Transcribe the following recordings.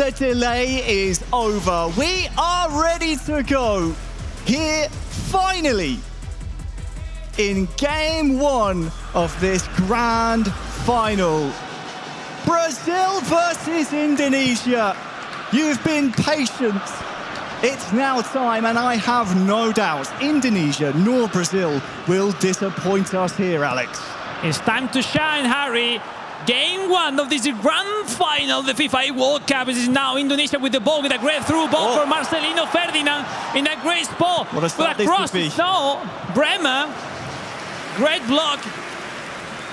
the delay is over. We are ready to go here finally in game one of this grand final. Brazil versus Indonesia. You've been patient. It's now time, and I have no doubt Indonesia nor Brazil will disappoint us here, Alex. It's time to shine, Harry. Game one of this grand final, the FIFA World Cup. This is now Indonesia with the ball, with a great through ball for Marcelino Ferdinand in a great spot. What a start this cross. would be. No, Bremer, great block.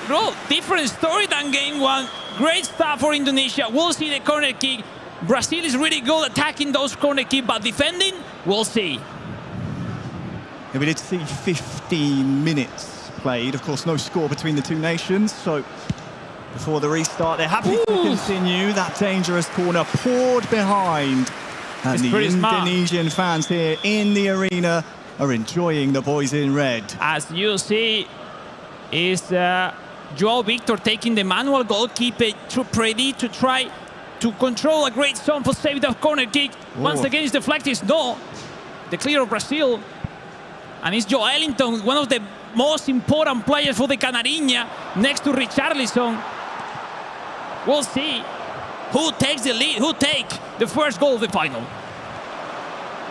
Bro, different story than game one. Great start for Indonesia. We'll see the corner kick. Brazil is really good attacking those corner kicks, but defending, we'll see. Yeah, we did see 15 minutes played. Of course, no score between the two nations. So before the restart, they're happy to continue. That dangerous corner poured behind. And the Indonesian fans here in the arena are enjoying the boys in red. As you see, is Joao Victor taking the manual goalkeeper ready to try to control a great zone for saving the corner kick. Once again, it's deflected. No, the clear of Brazil. And it's Joe Ellington, one of the most important players for the Canarinha, next to Richarlison. We'll see who takes the lead, who takes the first goal of the final.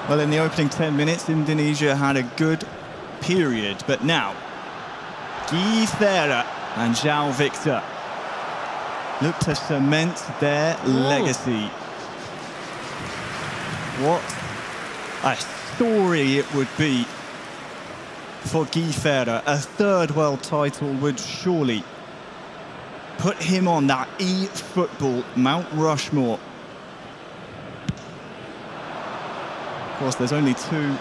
Well, in the opening 10 minutes, Indonesia had a good period. But now, Fifae and Joao Victor look to cement their legacy. What a story it would be for Fifae. A third world title would surely put him on that e-football Mount Rushmore. Of course, there's only two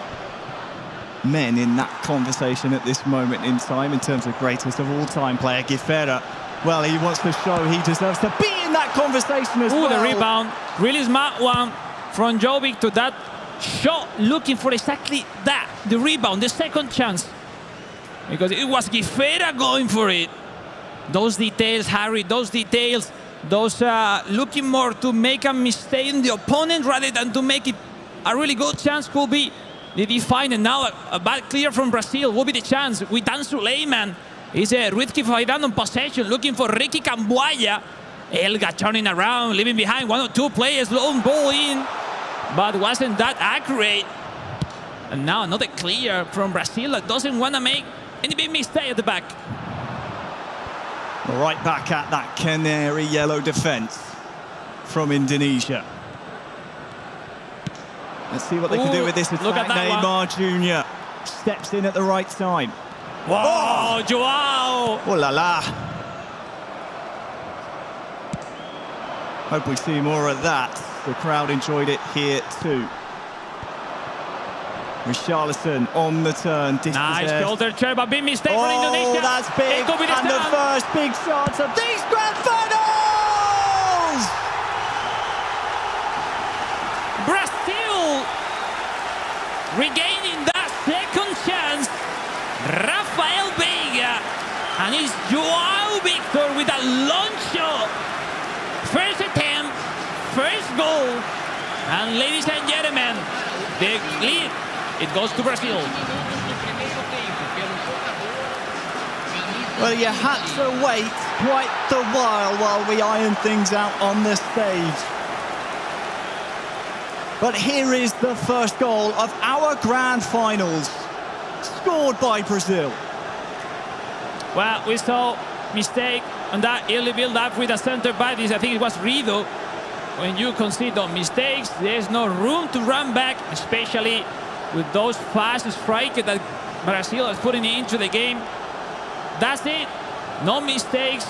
men in that conversation at this moment in time in terms of greatest of all-time player. Fifae, well, he wants to show he deserves to be in that conversation as well. The rebound, really smart one from Joao Victor. That shot looking for exactly that, the rebound, the second chance. Because it was Fifae going for it. Those details, Harry, those details, those looking more to make a mistake in the opponent rather than to make it a really good chance could be the defining. Now a bad clear from Brazil will be the chance with Dan Suleiman. Is Rizky Faidan on possession, looking for Ricky Cambuaya. Elga turning around, leaving behind one or two players, long ball in, but wasn't that accurate. And now another clear from Brazil that doesn't want to make any big mistake at the back. Right back at that canary yellow defence from Indonesia. Let's see what they can do with this attack. Look at that Neymar Jr. steps in at the right time. Wow, Joao! Oh la la. Hope we see more of that. The crowd enjoyed it here too. Richarlison on the turn. Nice shoulder check, but big mistake from Indonesia. That's big. And the first big chance of these grand finals! Brazil regaining that second chance. Rafael Veiga, and it's Joao Victor with a long shot. First attempt, first goal, and ladies and gentlemen, the lead, it goes to Brazil. Well, you had to wait quite the while we iron things out on the stage. But here is the first goal of our grand finals, scored by Brazil. Well, we saw mistake on that early build-up with the center back. I think it was Rido. When you concede on mistakes, there's no room to run back, especially with those fast strikers that Brazil is putting into the game. That's it. No mistakes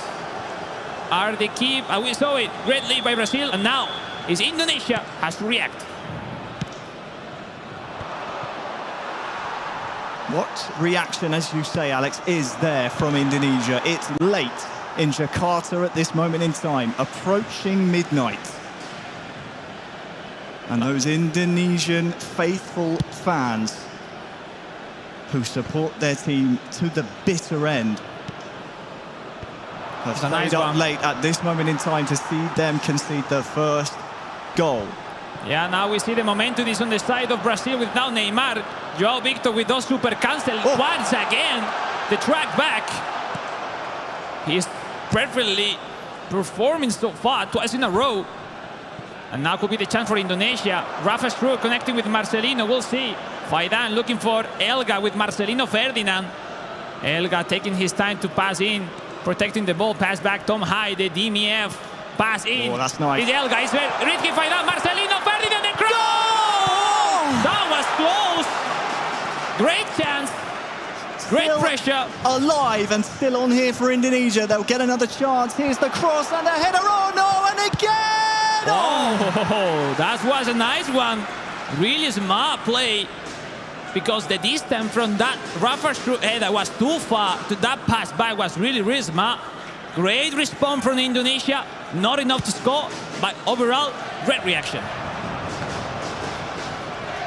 are the key. And we saw it. Great lead by Brazil. And now is Indonesia has to react. What reaction, as you say, Alex, is there from Indonesia? It's late in Jakarta at this moment in time, approaching midnight. And those Indonesian faithful fans who support their team to the bitter end have stayed up late at this moment in time to see them concede the first goal. Yeah, now we see the momentum is on the side of Brazil with now Neymar. Joao Victor with those super cancel once again. The track back. He's perfectly performing so far, twice in a row. And now could be the chance for Indonesia. Rafa Struijk connecting with Marcelino, we'll see. Faidan looking for Elga with Marcelino Ferdinand. Elga taking his time to pass in, protecting the ball, pass back, Tom High, the DMF, pass in. Oh, that's nice. It's Elga, it's Ritki Faidan, Marcelino Ferdinand, the cross! Oh! That was close. Great chance. Great Still pressure. Alive and still on here for Indonesia. They'll get another chance. Here's the cross and the header. Oh no, and again! Oh, that was a nice one. Really smart play, because the distance from that Rafa Struijk header was too far to that pass back was really, really smart. Great response from Indonesia. Not enough to score, but overall, great reaction.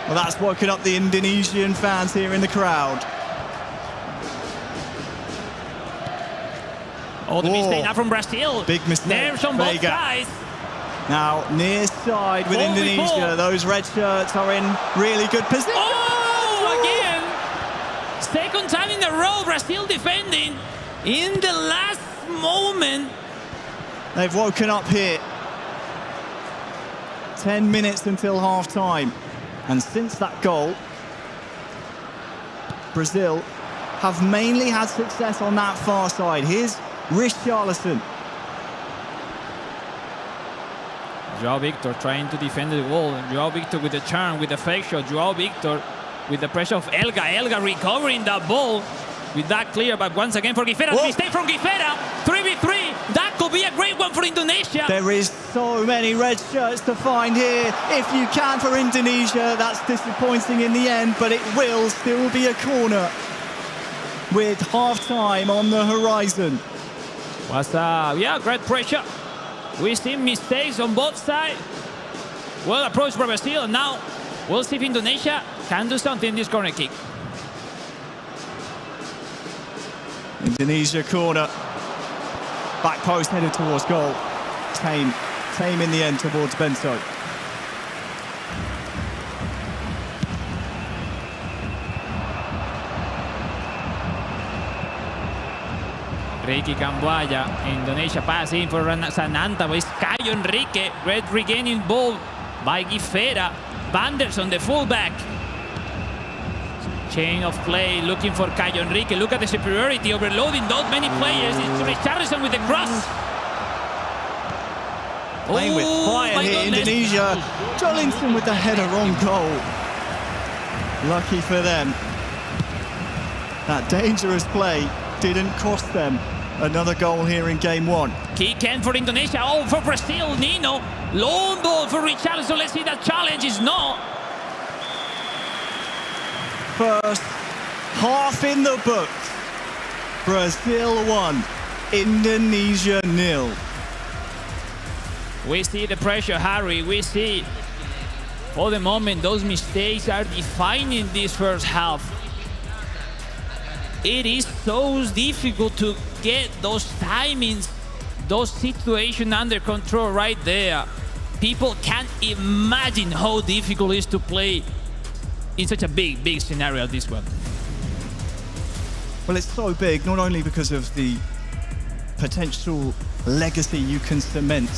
Well, that's woken up the Indonesian fans here in the crowd. Oh, the mistake now from Brazil. Big mistake. Nerves on both Vega. sides. Now, near side with Indonesia. Those red shirts are in really good position. Oh, again. Second time in a row, Brazil defending in the last moment. They've woken up here. 10 minutes until half-time. And since that goal, Brazil have mainly had success on that far side. Here's Richarlison. Joao Victor trying to defend the wall. Joao Victor with the turn, with the fake shot. Joao Victor with the pressure of Elga. Elga recovering that ball with that clear, but once again for Guifera. The mistake from Guifera. 3v3. That could be a great one for Indonesia. There is so many red shirts to find here. If you can for Indonesia, that's disappointing in the end, but it will still be a corner with half-time on the horizon. What's up? Yeah, great pressure. We see mistakes on both sides. Well approached by Brazil. Now we'll see if Indonesia can do something in this corner kick. Indonesia corner. Back post headed towards goal. Tame in the end towards Bento. Ricky Camboya, Indonesia pass in for Sananta, but it's Caio Enrique. Red regaining ball by Guifera. Banderson, the fullback. Chain of play, looking for Caio Enrique. Look at the superiority, overloading those many players. It's Richarlison with the cross. Playing with fire here, Indonesia. Jolinton with the header on goal. Lucky for them. That dangerous play didn't cost them another goal here in game one. Kick in for Indonesia. Oh, for Brazil, Nino. Long ball for Richarlison. Let's see that challenge is no. First half in the books. Brazil 1, Indonesia 0. We see the pressure, Harry. We see, for the moment, those mistakes are defining this first half. It is so difficult to get those timings, those situations under control right there. People can't imagine how difficult it is to play in such a big scenario as this one. Well, it's so big, not only because of the potential legacy you can cement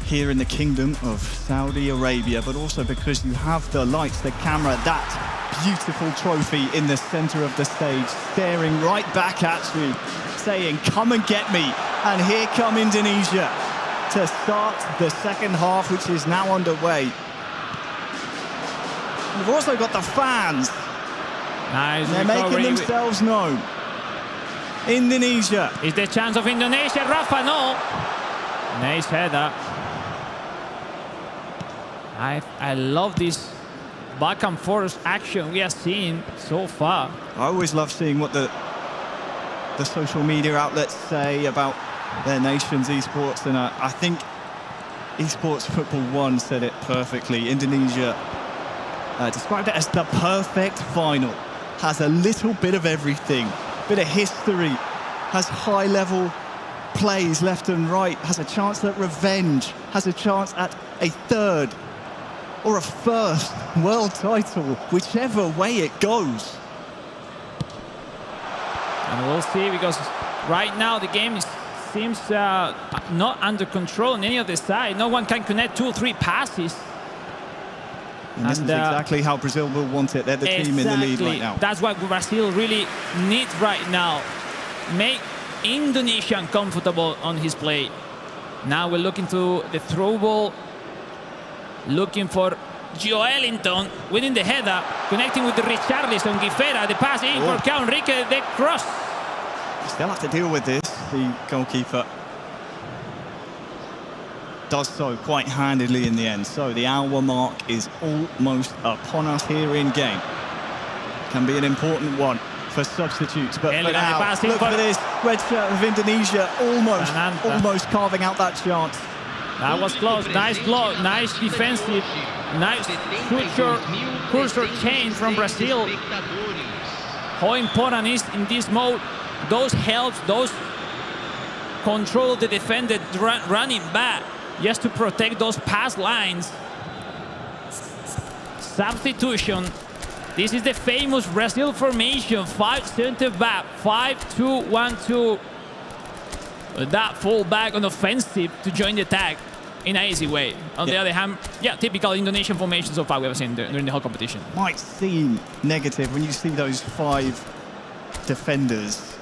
here in the Kingdom of Saudi Arabia, but also because you have the lights, the camera, that beautiful trophy in the center of the stage, staring right back at you, saying, come and get me. And here come Indonesia to start the second half, which is now underway. We've also got the fans. Nice. They're making themselves known. Indonesia. Is the chance of Indonesia, Rafa? No. Nice header. I love this back and forth action we are seeing so far. I always love seeing what the social media outlets say about their nation's esports, and I think Esports Football 1 said it perfectly. Indonesia described it as the perfect final. Has a little bit of everything, bit of history, has high-level plays left and right, has a chance at revenge, has a chance at a third or a first world title, whichever way it goes. And we'll see, because right now the game seems not under control on any other side. No one can connect 2 or 3 passes. And this is exactly how Brazil will want it. They're the team in the lead right now. That's what Brazil really needs right now. Make Indonesia uncomfortable on his play. Now we're looking to the throw ball. Looking for Joelinton winning the header, connecting with the Richarlison. Guifera, the pass in for Cao Enrique, the cross. Still have to deal with this. The goalkeeper does so quite handedly in the end. So the hour mark is almost upon us here in game. Can be an important one for substitutes, but for now, look for this red shirt of Indonesia almost carving out that chance. That was close. Nice block, nice defensive, nice cursor change from Brazil. How important is in this mode? Those helps, those control the defender running back just to protect those pass lines. Substitution. This is the famous Brazil formation. 5 center back, 5-2-1-2. That full back on offensive to join the attack in an easy way. On the other hand, typical Indonesian formation so far we have seen during the whole competition. Might seem negative when you see those 5 defenders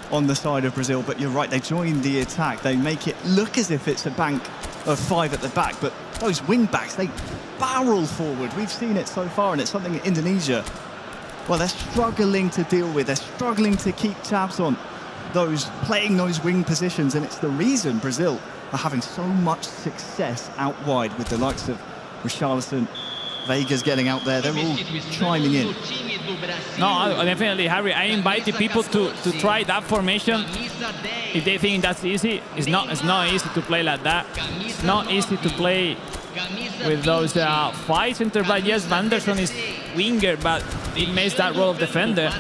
on the side of Brazil, but you're right, they join the attack. They make it look as if it's a bank of 5 at the back, but those wing backs, they barrel forward. We've seen it so far, and it's something that Indonesia, well, they're struggling to deal with. They're struggling to keep tabs on playing those wing positions, and it's the reason Brazil are having so much success out wide with the likes of Richarlison, Vega's getting out there. They're all chiming in. No, definitely, Harry. I invite the people to try that formation. If they think that's easy, it's not easy to play like that. It's not easy to play with those 5 center back. Yes, Vanderson is winger, but it makes that role of defender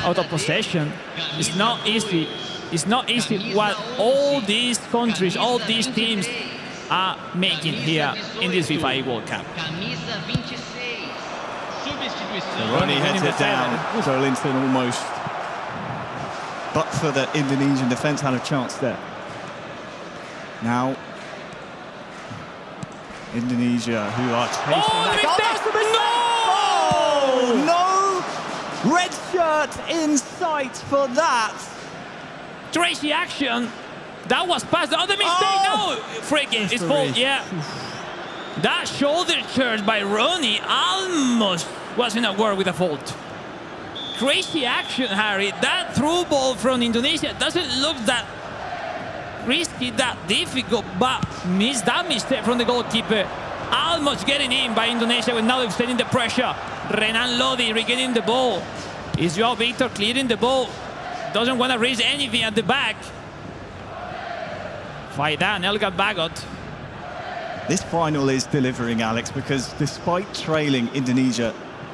out of possession. It's not easy. It's not easy what all these countries, all these teams are making here in this FIFA World Cup. Ronnie heads it down. Joelinton almost, but for the Indonesian defence, had a chance there. Now, Indonesia, who are chasing no! Red shirt in sight for that. Tracy action. That was past the other mistake. No, freaking, it's fault. Yeah. That shoulder charge by Ronnie almost wasn't a word with a fault. Crazy action, Harry. That through ball from Indonesia doesn't look that risky, that difficult, but missed that mistake from the goalkeeper. Almost getting in by Indonesia, with now extending the pressure. Renan Lodi regaining the ball. Is Joao Victor clearing the ball? Doesn't want to raise anything at the back. Faidan, Elgar Bagot. This final is delivering, Alex, because despite trailing Indonesia,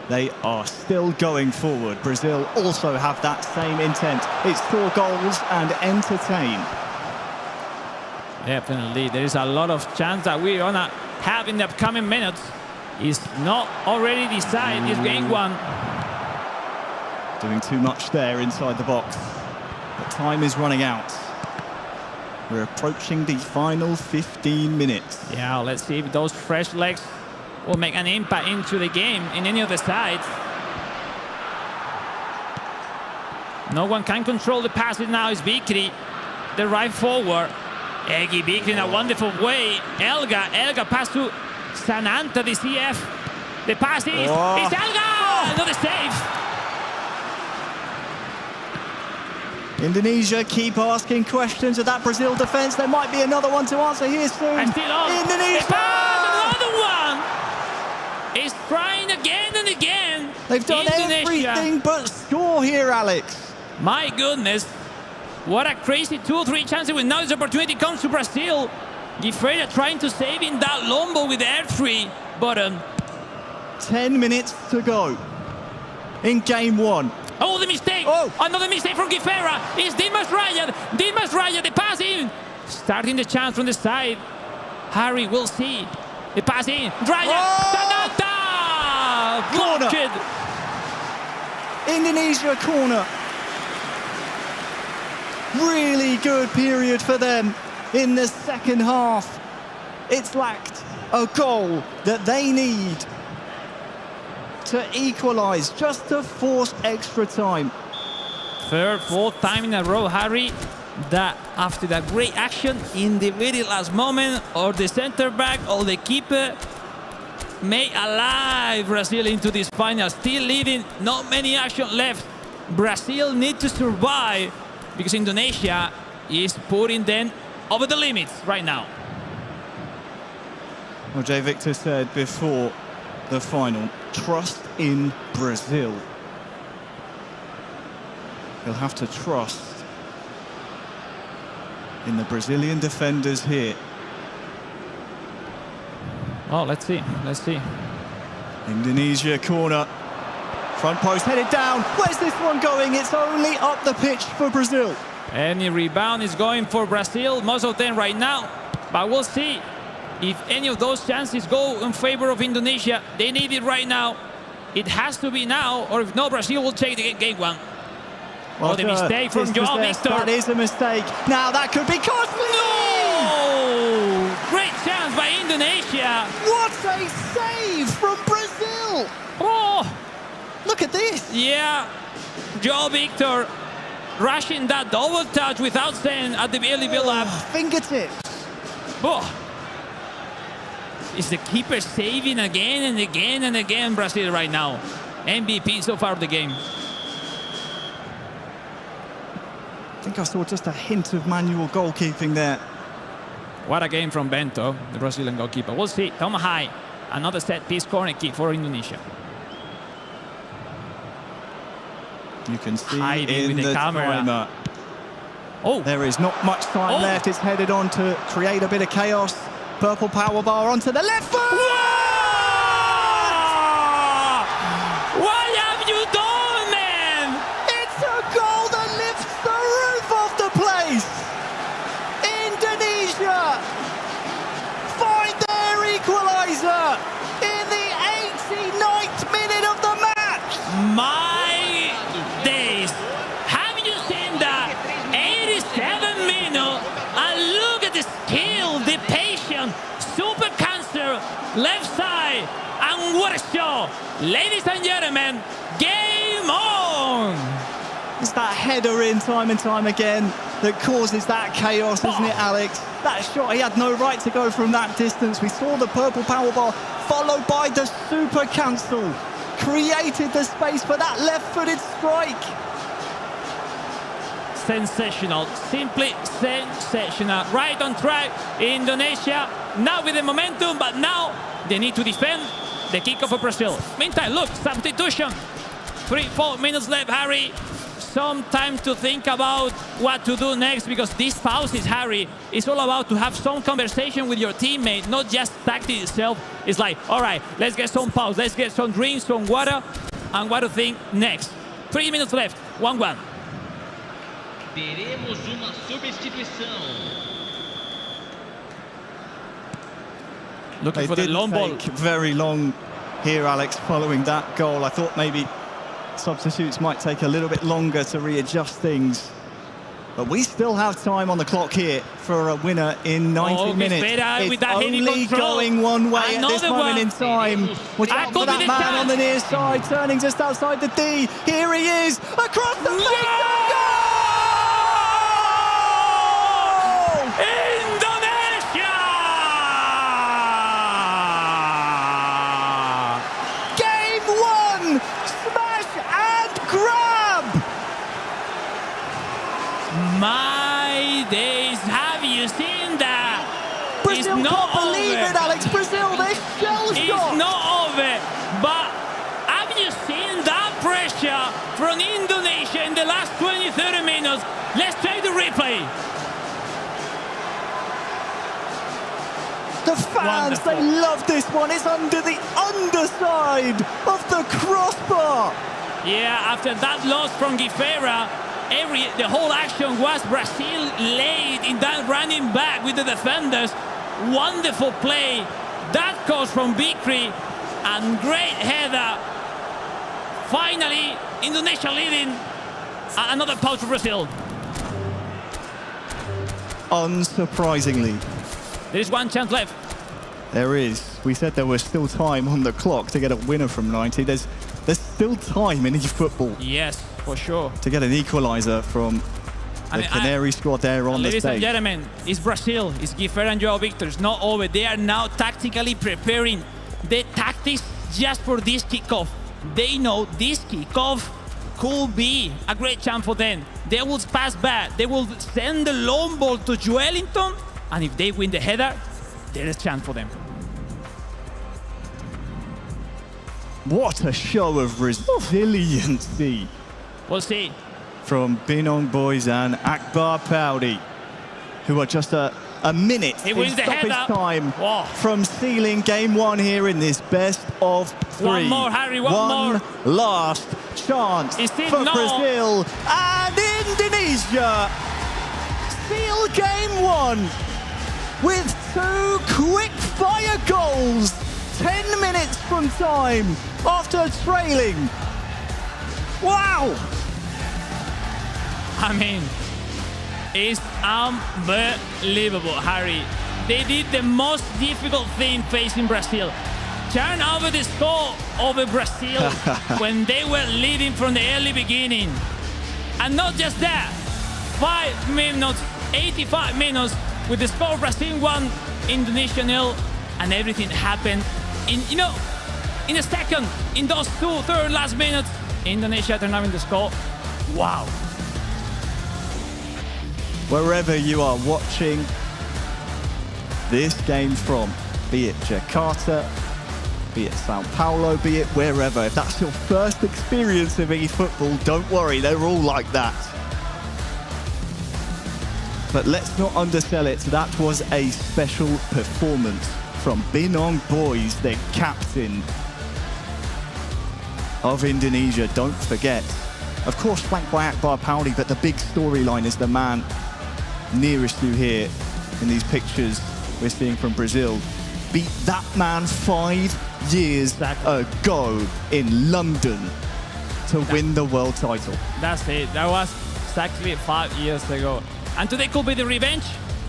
they are still going forward. Brazil also have that same intent. It's score goals and entertain. Definitely, there is a lot of chance that we're gonna have in the upcoming minutes. It's not already decided. It's game 1. Doing too much there inside the box. But time is running out. We're approaching the final 15 minutes. Yeah, let's see if those fresh legs will make an impact into the game in any of the sides. No one can control the passes now. It's Bikri, the right forward. Egi Bikri in a wonderful way. Elga pass to Sananta, the CF. The pass is it's Elga! Another save. Indonesia keep asking questions of that Brazil defence. There might be another one to answer here soon. And still on. Indonesia! Another one! Is trying again and again. They've done everything but score here, Alex. My goodness. What a crazy 2 or 3 chances when now this opportunity comes to Brazil. Guifera trying to save in that long ball with the R3 button. 10 minutes to go in game 1. Oh, the mistake! Another mistake from Guifera. It's Dimas Raya. Dimas Raya, the pass in. Starting the chance from the side. Harry, we'll see. The pass in. Dryer. Oh! Sananta! Corner. Blocked it. Indonesia corner. Really good period for them in the second half. It's lacked a goal that they need to equalise, just to force extra time. Third, fourth time in a row, Harry, that after that great action in the very last moment, or the centre back or the keeper made alive Brazil into this final, still leading, not many action left. Brazil need to survive because Indonesia is putting them over the limits right now. Well, Jay Victor said before the final, trust in Brazil. He'll have to trust in the Brazilian defenders here. Oh, let's see. Indonesia corner. Front post headed down. Where's this one going? It's only up the pitch for Brazil. Any rebound is going for Brazil, most of them right now. But we'll see if any of those chances go in favor of Indonesia. They need it right now. It has to be now, or if not, Brazil will take the game one. Well, the mistake from Joao Victor. That is a mistake. Now that could be costly. No! Great chance by Indonesia. What a save from Brazil. Oh! Look at this. Yeah. Joao Victor rushing that double touch without saying at the early build-up. Fingertips. Oh. Is the keeper saving again and again and again Brazil right now. MVP so far of the game. I think I saw just a hint of manual goalkeeping there. What a game from Bento, the Brazilian goalkeeper. We'll see. Tom High, another set-piece corner kick for Indonesia. You can see Hiding in with the camera. timer. Oh, There is not much time left. It's headed on to create a bit of chaos. Purple power bar onto the left foot. what have you done, man? It's a goal that lifts the roof off the place. Indonesia find their equaliser in the 89th minute of the match. My days. Have you seen that? 87 minutes. And look at the skill, the patience. Super cancer, left side. And what a show. Ladies and gentlemen, game on. It's that header in time and time again that causes that chaos, isn't it, Alex? That shot, he had no right to go from that distance. We saw the purple power bar followed by the super cancel. Created the space for that left-footed strike. Sensational, simply sensational. Right on track, Indonesia now with the momentum, but now they need to defend the kick of Brazil. Meantime, look, substitution. 3-4 minutes left, Harry. Some time to think about what to do next, because these pauses, Harry, is all about to have some conversation with your teammate, not just tactics itself. It's like, all right, let's get some pause, let's get some drinks, some water, and what to think next. 3 minutes left, 1-1. Teremos uma substituição. Looking They for the didn't long ball. take very long here, Alex, following that goal. I thought maybe substitutes might take a little bit longer to readjust things. But we still have time on the clock here for a winner in 90 minutes. Vizquera with It's that heading only control. going one way at this Another moment one. in time. Watch out for could be that the man chance. on the near side, turning just outside the D. Here he is, across the face and goal! Indonesia! Game one, smash and grab! My days, have you seen that? Brazil It's not can't believe over. it, Alex. Brazil, they're shell-shocked. It's not over. But have you seen that pressure from Indonesia in the last 20-30 minutes? Let's take the replay. The fans, Wonderful. they love this one. It's under the underside of the crossbar. Yeah, after that loss from Gifera, the whole action was Brazil laid in that running back with the defenders. Wonderful play That goes from victory and great header. Finally, Indonesia leading. Another pouch for Brazil. Unsurprisingly. There is one chance left. There is. We said there was still time on the clock to get a winner from 90. There's still time in eFootball Yes, for sure. to get an equaliser from the Canary squad there on the Ladies and stage. gentlemen, it's Brazil. It's Guifera and Joao Victor. It's not over. They are now tactically preparing the tactics just for this kickoff. They know this kickoff could be a great chance for them. They will pass back. They will send the long ball to Joelinton. And if they win the header, there is a chance for them. What a show of resiliency We'll see. from Binong Boys and Akbar Paudi, who are just a minute He in wins the stoppage header. time Whoa. from sealing game one here in this best of three. One more, Harry, one more. Last chance Is it for no? Brazil and Indonesia seal game one with 2 quick-fire goals 10 minutes from time after trailing. Wow! I mean, it's unbelievable, Harry. They did the most difficult thing facing Brazil. Turn over the score over Brazil when they were leading from the early beginning. And not just that, 5 minutes, 85 minutes with the score Brazil 1, Indonesia 0, and everything happened in a second. In those 2 third last minutes, Indonesia turned around the score. Wow. Wherever you are watching this game from, be it Jakarta, be it Sao Paulo, be it wherever, if that's your first experience of eFootball, don't worry, they're all like that. But let's not undersell it, that was a special performance from Binong Boys, the captain of Indonesia, don't forget. Of course, flanked by Akbar Paudi, but the big storyline is the man nearest you here in these pictures we're seeing from Brazil. Beat that man 5 years ago in London to win the world title. That's it. That was exactly 5 years ago. And today could be the revenge?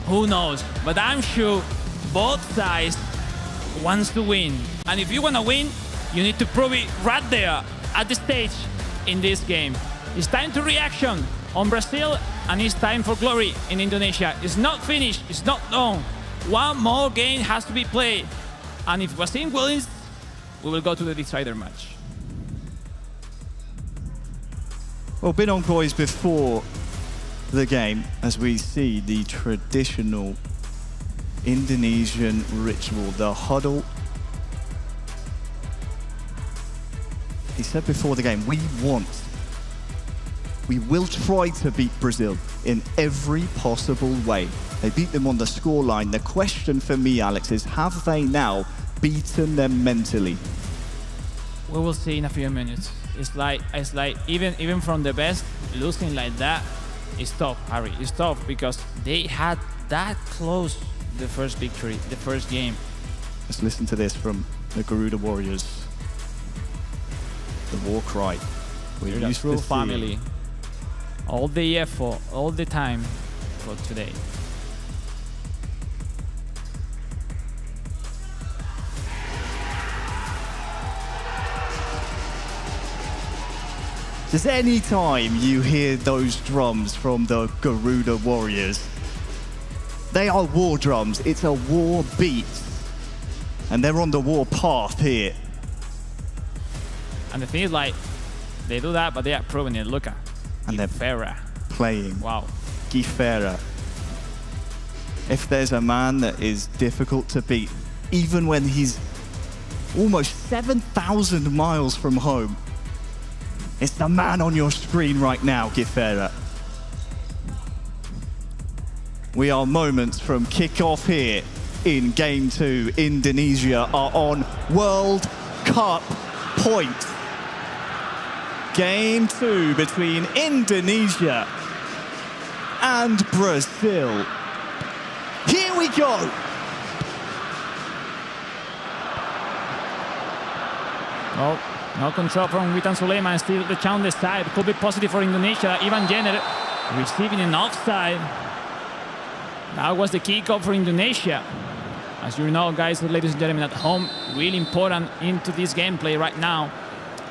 Who knows? But I'm sure both sides wants to win. And if you want to win, you need to prove it right there at the stage in this game. It's time to reaction on Brazil, and it's time for glory in Indonesia. It's not finished. It's not done. One more game has to be played. And if Brazil wins, we will go to the decider match. Well, Binong Boys before the game, as we see the traditional Indonesian ritual, the huddle. He said before the game, we will try to beat Brazil in every possible way. They beat them on the scoreline. The question for me, Alex, is have they now beaten them mentally? We will see in a few minutes. It's like even from the best, losing like that is tough, Harry. It's tough because they had that close the first victory, the first game. Let's listen to this from the Garuda Warriors. The war cry. We're a true family. All the effort, all the time for today. Just any time you hear those drums from the Garuda Warriors, they are war drums. It's a war beat. And they're on the war path here. And the thing is, like, they do that, but they are proving it. Look at And they're Guifera. playing Wow. Guifera. If there's a man that is difficult to beat, even when he's almost 7,000 miles from home, it's the man on your screen right now, Guifera. We are moments from kickoff here in Game 2. Indonesia are on World Cup point. Game 2 between Indonesia and Brazil. Here we go. Oh, no control from Witan Suleiman. Still the challenge on the side. Could be positive for Indonesia. Ivan Jenner receiving an offside. That was the kickoff for Indonesia. As you know, guys, ladies and gentlemen at home, really important into this gameplay right now.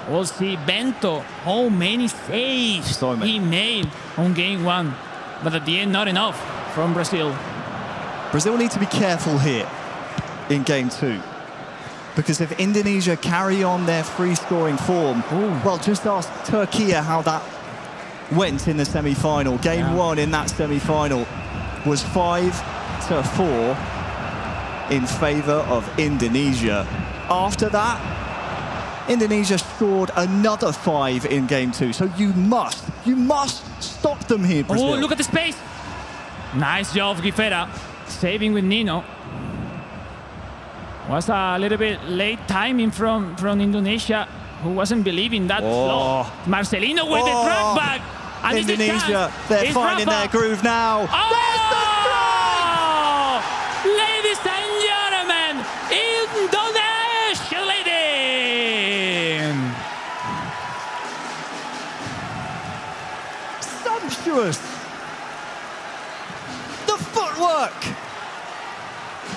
We'll see Bento, how many saves he made on game one. But at the end, not enough from Brazil. Brazil need to be careful here in game two. Because if Indonesia carry on their free-scoring form, well, just ask Turkey how that went in the semi-final. Game one in that semi-final was 5-4 in favour of Indonesia. After that, Indonesia scored another 5 in game two. So you must stop them here, Brazil. Oh, look at the space. Nice job, Guifera, saving with Nino. Was a little bit late timing from Indonesia, who wasn't believing that flow. Marcelino with the drag back. And Indonesia, they're finding their groove now. There's the strike! Ladies and gentlemen, Indonesia leading! Sumptuous! The footwork!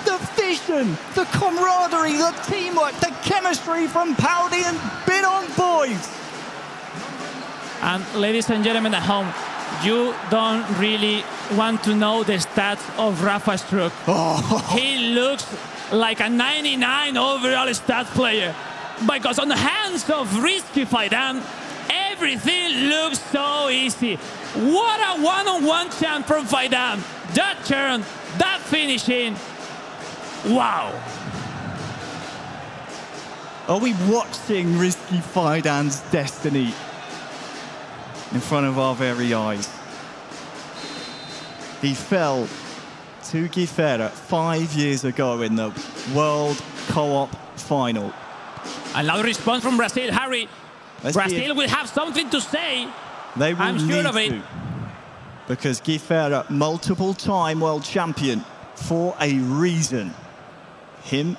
The vision, the camaraderie, the teamwork, the chemistry from Paudi and Binon boys. And ladies and gentlemen at home, you don't really want to know the stats of Rafa Struck. He looks like a 99 overall stat player. Because on the hands of Risky Faidan, everything looks so easy. What a one-on-one champ from Faidan. That turn, that finishing. Wow. Are we watching Risky Faidan's destiny in front of our very eyes? He fell to Guifera 5 years ago in the World Co-op final. Another response from Brazil, Harry. Brazil will have something to say. They will I'm sure of it. to, because Guifera, multiple-time world champion, for a reason. Him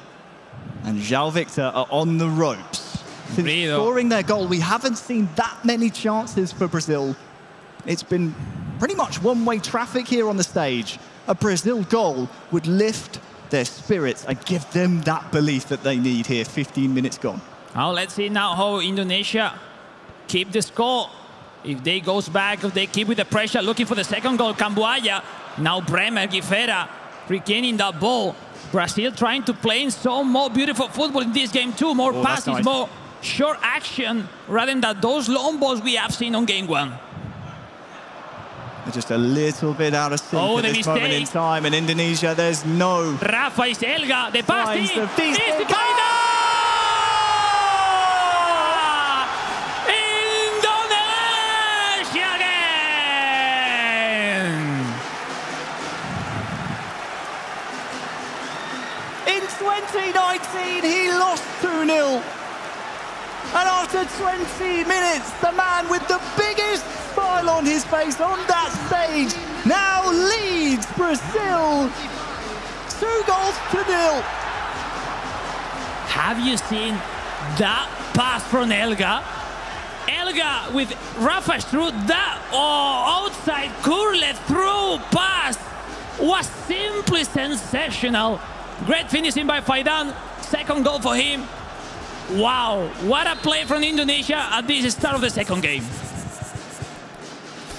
and João Victor are on the ropes. Since scoring their goal, we haven't seen that many chances for Brazil. It's been pretty much one-way traffic here on the stage. A Brazil goal would lift their spirits and give them that belief that they need here. 15 minutes gone. Now let's see now how Indonesia keep the score. If they goes back, if they keep with the pressure, looking for the second goal, Camboaya. Now Bremer, Guifera, regaining that ball. Brazil trying to play in some more beautiful football in this game too. More passes, nice. More short action, rather than those long balls we have seen on game one. They're just a little bit out of sync at this moment in time. In Indonesia, there's no... Rafa is Elga, the pass is Indonesia again! In 2019, he lost 2-0. And after 20 minutes, the man with the biggest smile on his face on that stage now leads Brazil 2-0. Have you seen that pass from Elga? Elga with Rafa through that outside curled through pass was simply sensational. Great finishing by Faidan. Second goal for him. Wow, what a play from Indonesia at this start of the second game.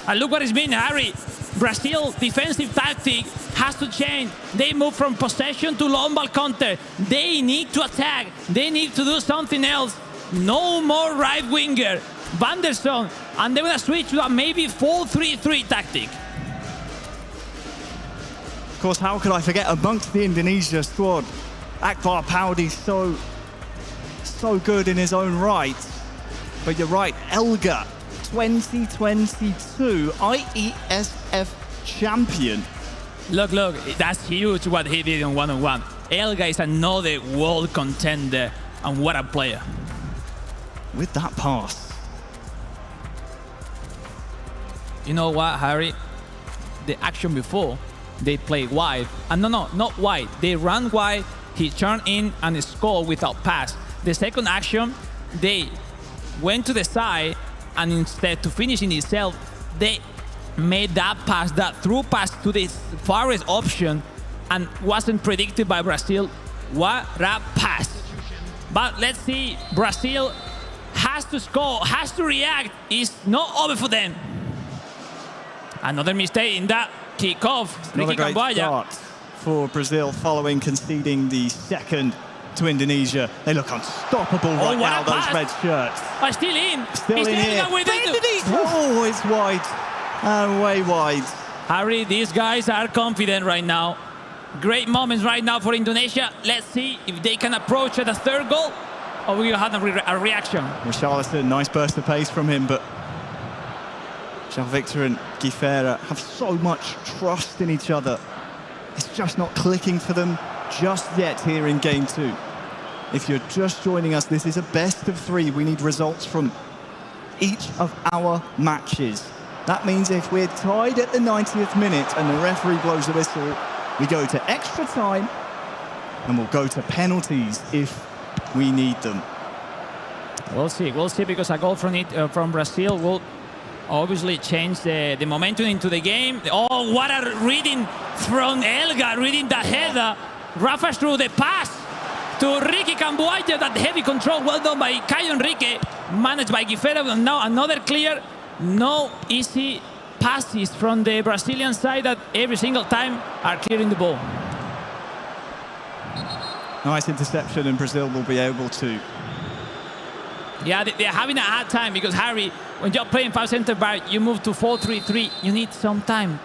And look what it's been, Harry. Brazil defensive tactic has to change. They move from possession to long ball counter. They need to attack. They need to do something else. No more right winger. Vanderson. And they're going to switch to a maybe 4-3-3 tactic. Of course, how could I forget amongst the Indonesia squad? Akbar Paudi so good in his own right. But you're right, Elga, 2022 IESF champion. Look, that's huge what he did on one-on-one. Elga is another world contender, and what a player. With that pass. You know what, Harry? The action before, they played wide. And no, not wide. They ran wide, he turned in and scored without pass. The second action, they went to the side, and instead to finish in itself, they made that pass, that through pass to the farthest option, and wasn't predicted by Brazil. What a pass. But let's see, Brazil has to score, has to react. It's not over for them. Another mistake in that kickoff. Not a Ricky great Camboya. start for Brazil following conceding the second to Indonesia. They look unstoppable right what now, a those pass. red shirts. Oh, still in. Still He's in here. with it. Indonesia! Oh, it's wide and way wide. Harry, these guys are confident right now. Great moments right now for Indonesia. Let's see if they can approach at the third goal, or we will have a reaction. Richarlison, nice burst of pace from him, but Jean-Victor and Guifera have so much trust in each other. It's just not clicking for them just yet here in game two. If you're just joining us, this is a best of three. We need results from each of our matches. That means if we're tied at the 90th minute and the referee blows the whistle, we go to extra time and we'll go to penalties if we need them. We'll see, because a goal from Brazil will obviously change the momentum into the game. Oh, what a reading from Elga, reading that header. Rafa through the pass to Ricky Camboya, that heavy control, well done by Caio Enrique, managed by Guifera. Now another clear, no easy passes from the Brazilian side that every single time are clearing the ball. Nice interception, and Brazil will be able to. Yeah, they're having a hard time because, Harry, when you're playing 5 center back, you move to 4-3-3. You need some time.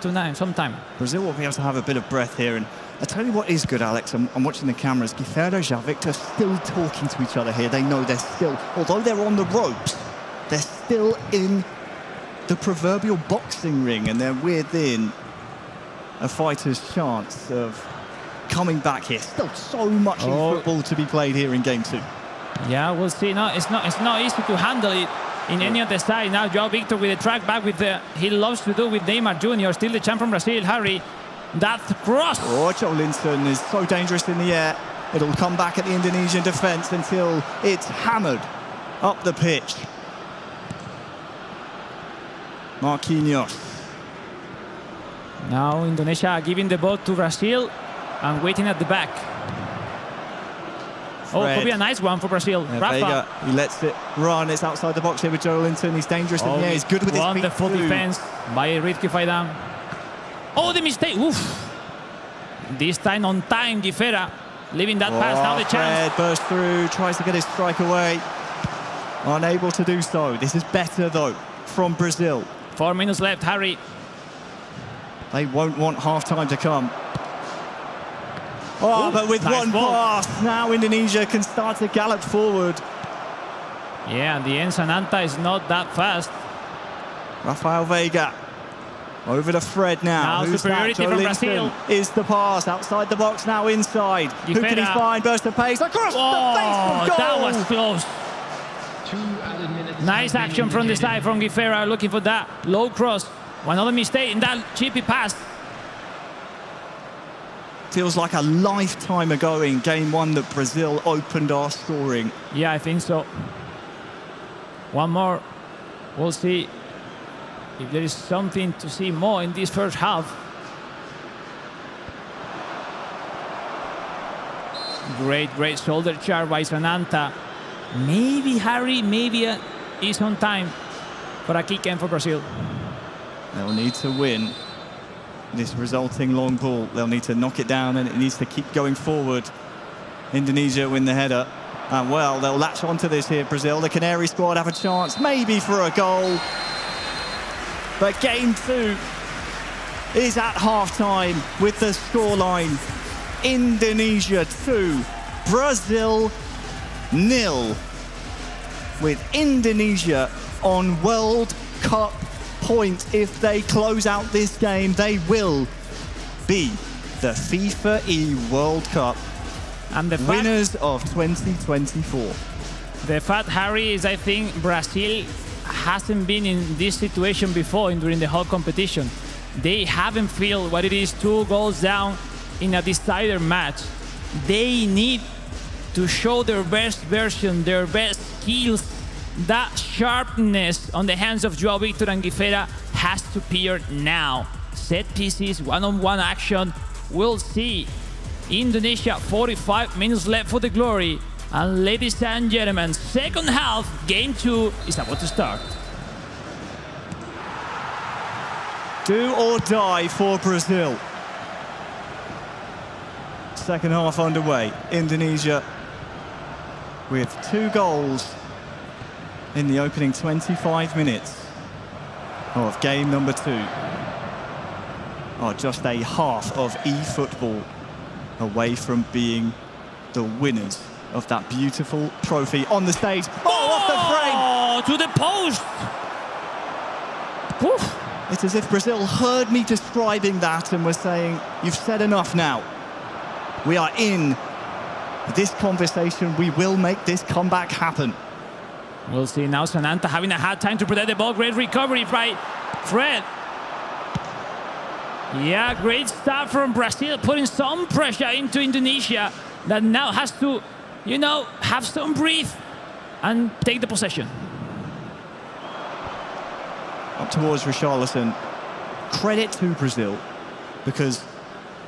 Brazil will be able to have a bit of breath here. And I tell you what is good, Alex. I'm watching the cameras. Guifera, Jean-Victor still talking to each other here. They know they're still, although they're on the ropes, they're still in the proverbial boxing ring, and they're within a fighter's chance of coming back here. Still so much in football to be played here in game two. Yeah, we'll see. No, it's not easy to handle it in any of the side. Now João Victor with the track back with he loves to do with Neymar Jr. Still the champ from Brazil, Harry. That cross. Oh, Joe Linton is so dangerous in the air. It'll come back at the Indonesian defence until it's hammered up the pitch. Marquinhos. Now Indonesia giving the ball to Brazil and waiting at the back. Oh, could be a nice one for Brazil. Rafa. Vega, he lets it run. It's outside the box here with Joe Linton. He's dangerous in the air. He's good with his feet. Wonderful defense by Ritki Faidan. Oh, the mistake. Oof. This time on time, Guifera leaving that pass. Now the chance. Fred bursts through, tries to get his strike away. Unable to do so. This is better, though, from Brazil. 4 minutes left, Harry. They won't want half-time to come. Oh, but with nice one ball. pass, now Indonesia can start to gallop forward. Yeah, and the end Sananta is not that fast. Rafael Vega over to Fred now. Now Who's superiority that? Joe from Linton Brazil. is the pass outside the box, now inside. Who can he Guifera. find? Burst of pace across the face for goal. That was close. 2 added minutes. Nice action from the side from Guifera, looking for that low cross. Another mistake in that chippy pass. Feels like a lifetime ago in game one that Brazil opened our scoring. Yeah, I think so. One more. We'll see if there is something to see more in this first half. Great shoulder charge by Sananta. Maybe Harry, is on time for a kick in for Brazil. They'll need to win this resulting long ball. They'll need to knock it down, and it needs to keep going forward. Indonesia win the header. And well, they'll latch onto this here, Brazil. The Canary squad have a chance, maybe for a goal. But game two is at half-time with the scoreline. Indonesia 2, Brazil 0. With Indonesia on World Cup points. If they close out this game, they will be the FIFA E World Cup And the winners of 2024. The fact, Harry, is I think Brazil hasn't been in this situation before during the whole competition. They haven't felt what it is 2 goals down in a decider match. They need to show their best version, their best skills. That sharpness on the hands of Joao Victor and Guifera has to appear now. Set pieces, one-on-one action. We'll see. Indonesia, 45 minutes left for the glory. And ladies and gentlemen, second half, game 2 is about to start. Do or die for Brazil. Second half underway. Indonesia with 2 goals in the opening 25 minutes of game number 2. Oh, just a half of eFootball away from being the winners of that beautiful trophy on the stage. Oh, off the frame! Oh, to the post! Oof. It's as if Brazil heard me describing that and was saying, you've said enough now. We are in this conversation. We will make this comeback happen. We'll see now. Sananta having a hard time to protect the ball. Great recovery by Fred. Yeah, great start from Brazil, putting some pressure into Indonesia that now has to, you know, have some breath and take the possession. Up towards Richarlison. Credit to Brazil, because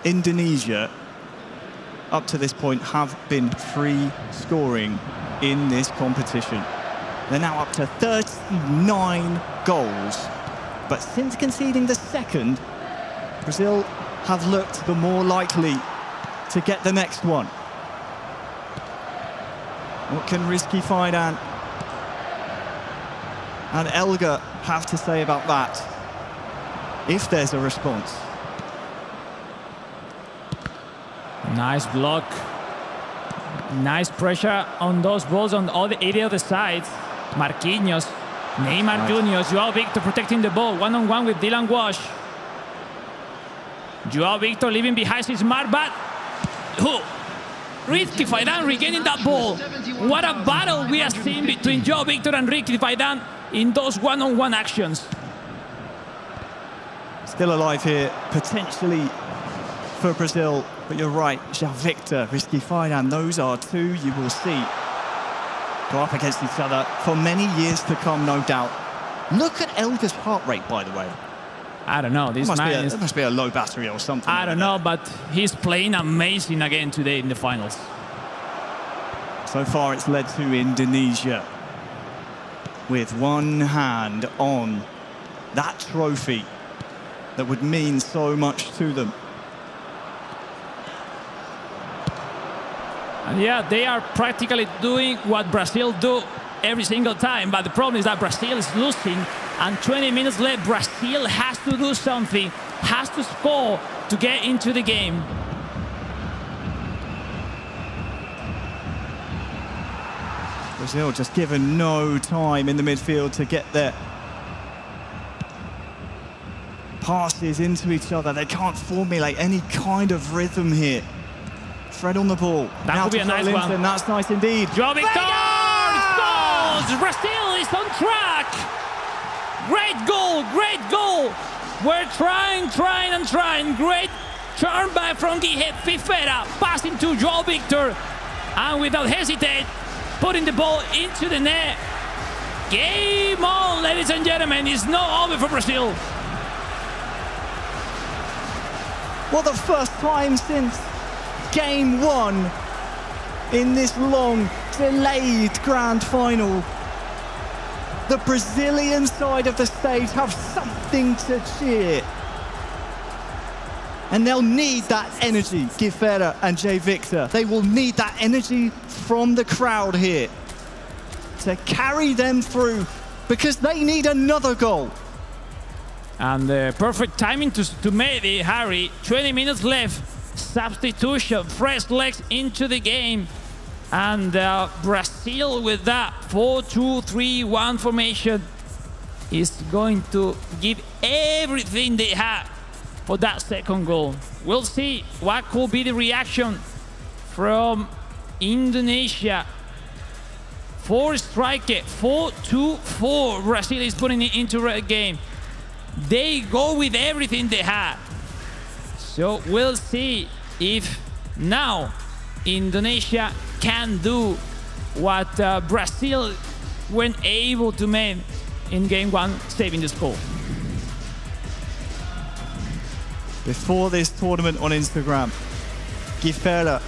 Indonesia, up to this point, have been free scoring in this competition. They're now up to 39 goals. But since conceding the second, Brazil have looked the more likely to get the next one. What can Rizky Fidan and Elga have to say about that, if there's a response? Nice block. Nice pressure on those balls on all the area of the sides. Marquinhos, Neymar Jr., Joao Victor protecting the ball. One-on-one with Dylan Wash. Joao Victor leaving behind his mark, but Rizky Fidan regaining that ball. What a battle we have seen between Joao Victor and Rizky Fidan in those one-on-one actions. Still alive here, potentially for Brazil, but you're right, Joao Victor, Rizky Fidan, those are 2 you will see go up against each other for many years to come, no doubt. Look at Elga's heart rate, by the way. I don't know. This man It must be a low battery or something. I don't know, but he's playing amazing again today in the finals. So far, it's led to Indonesia with one hand on that trophy that would mean so much to them. And yeah, they are practically doing what Brazil do every single time, but the problem is that Brazil is losing, and 20 minutes left. Brazil has to do something, has to score to get into the game. Brazil just given no time in the midfield to get their passes into each other. They can't formulate any kind of rhythm here. Fred on the ball. That would be a nice one. That's nice indeed. Joao Victor scores! Brazil is on track. Great goal, great goal. We're trying. Great turn back from Guifera, passing to Joao Victor, and without hesitate, putting the ball into the net. Game on, ladies and gentlemen. It's not over for Brazil. Well, the first time since game 1 in this long, delayed grand final, the Brazilian side of the stage have something to cheer. And they'll need that energy, Guifera and Jay Victor. They will need that energy from the crowd here to carry them through, because they need another goal. And perfect timing to make it, Harry. 20 minutes left. Substitution, fresh legs into the game. And Brazil with that 4-2-3-1 formation is going to give everything they have for that second goal. We'll see what could be the reaction from Indonesia. 4 striker, 4-2-4. Brazil is putting it into the game. They go with everything they have. So we'll see if now Indonesia can do what Brazil weren't able to make in game one, saving the score. Before this tournament on Instagram, Fifae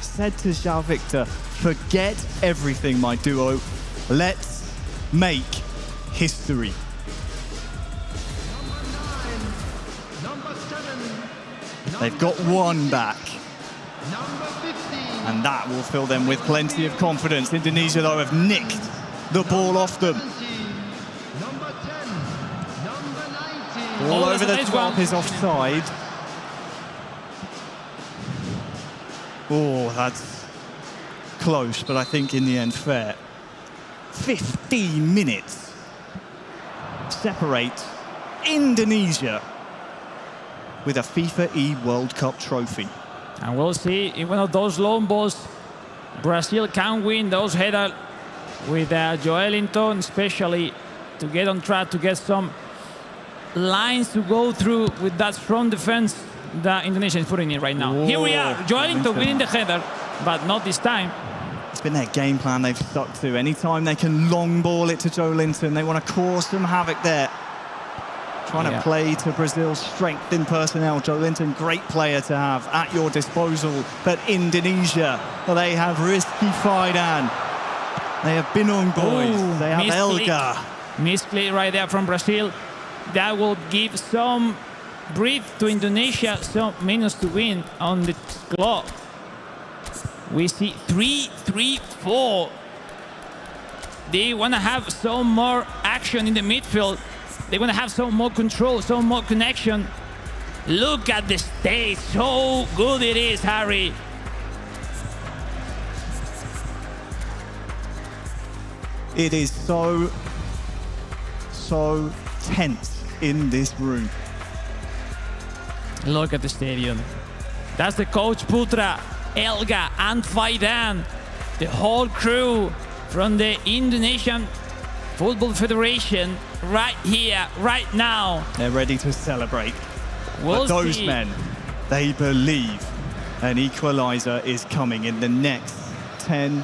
said to João Victor, "Forget everything, my duo. Let's make history." They've got one back, and that will fill them with plenty of confidence. Indonesia, though, have nicked the ball off them. All over the top is offside. Oh, that's close, but I think in the end fair. 15 minutes separate Indonesia with a FIFA E World Cup trophy. And we'll see if one of those long balls, Brazil can win those headers with Joelinton, especially to get on track, to get some lines to go through with that strong defense that Indonesia is putting in right now. Whoa. Here we are, Joelinton winning the header, but not this time. It's been their game plan they've stuck to. Anytime they can long ball it to Joelinton, they want to cause some havoc there. Trying to play to Brazil's strength in personnel. Joelinton, great player to have at your disposal. But Indonesia, well, they have Rizky Faidan. They have Binong boys. Ooh, they have Elga. Misclick right there from Brazil. That will give some breath to Indonesia, some minutes to win on the clock. We see 3-3-4. They want to have some more action in the midfield. They want to have some more control, some more connection. Look at the stage. So good it is, Harry. It is so tense in this room. Look at the stadium. That's the coach Putra, Elga and Faidan. The whole crew from the Indonesian Football Federation right here, right now. They're ready to celebrate. We'll but those see. men, they believe an equaliser is coming in the next 10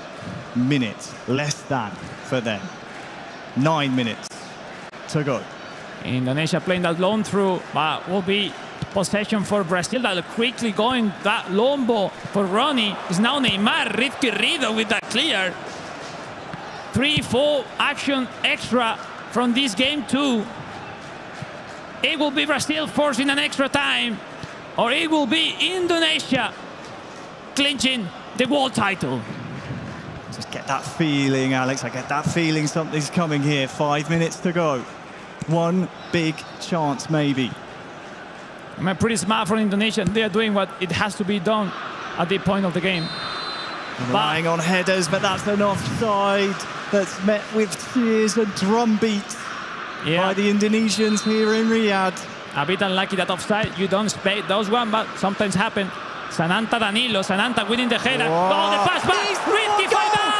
minutes. Less than for them. 9 minutes to go. Indonesia playing that long through, but will be possession for Brazil. That quickly going, that long ball for Ronnie. Is now Neymar, Rizky Rido with that clear. 3-4 action extra from this game too. It will be Brazil forcing an extra time, or it will be Indonesia clinching the world title. Just get that feeling, Alex. I get that feeling something's coming here. 5 minutes to go. One big chance, maybe. I mean, pretty smart from Indonesia. They are doing what it has to be done at the point of the game. Relying on headers, but that's an offside that's met with cheers and drumbeats by the Indonesians here in Riyadh. A bit unlucky that offside. You don't expect those one, but sometimes happen. Sananta Danilo, Sananta winning the header. Oh, the pass back. Rizky Faidan!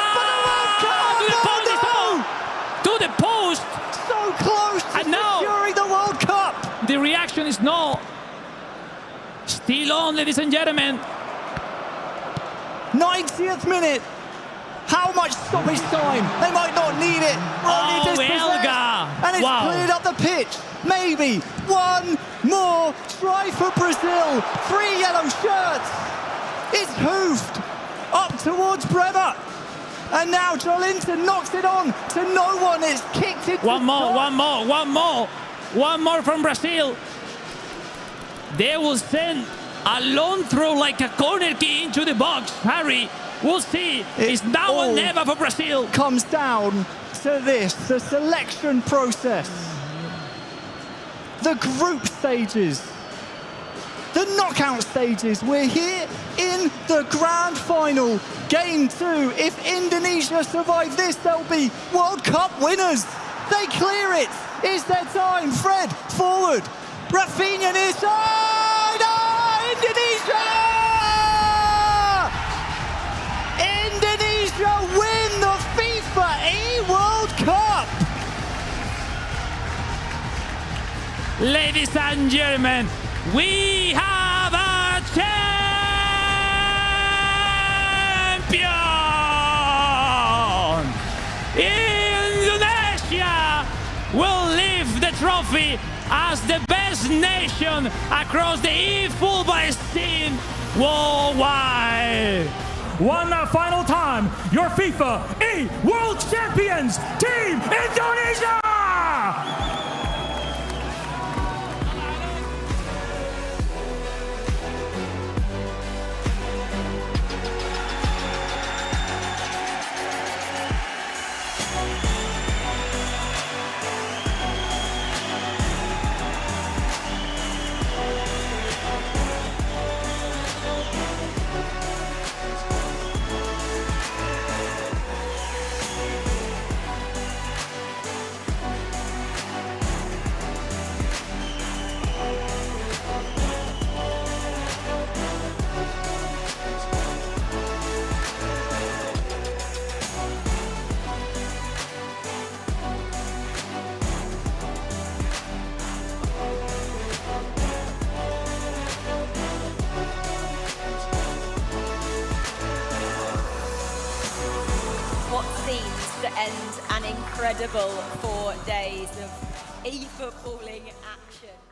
To the post. So close to securing the World Cup. The reaction is no. Still on, ladies and gentlemen. 90th minute. How much stoppage time? They might not need it. Elga! And it's cleared up the pitch. Maybe one more try for Brazil. 3 yellow shirts. It's hoofed up towards Bremer. And now Joelinton knocks it on to no one. It's kicked it. One more from Brazil. They will send a long throw like a corner kick into the box. Harry, we'll see. It's now or never for Brazil. Comes down to this, the selection process, the group stages, the knockout stages. We're here in the grand final, game 2. If Indonesia survive this, they'll be World Cup winners. They clear it. It's their time. Fred forward. Rafinha near side. Indonesia! Indonesia win the FIFA E-World Cup! Ladies and gentlemen, we have a trophy as the best nation across the eFootball scene worldwide. One final time, your FIFA World Champions, Team Indonesia! What seems to end an incredible 4 days of e-footballing action.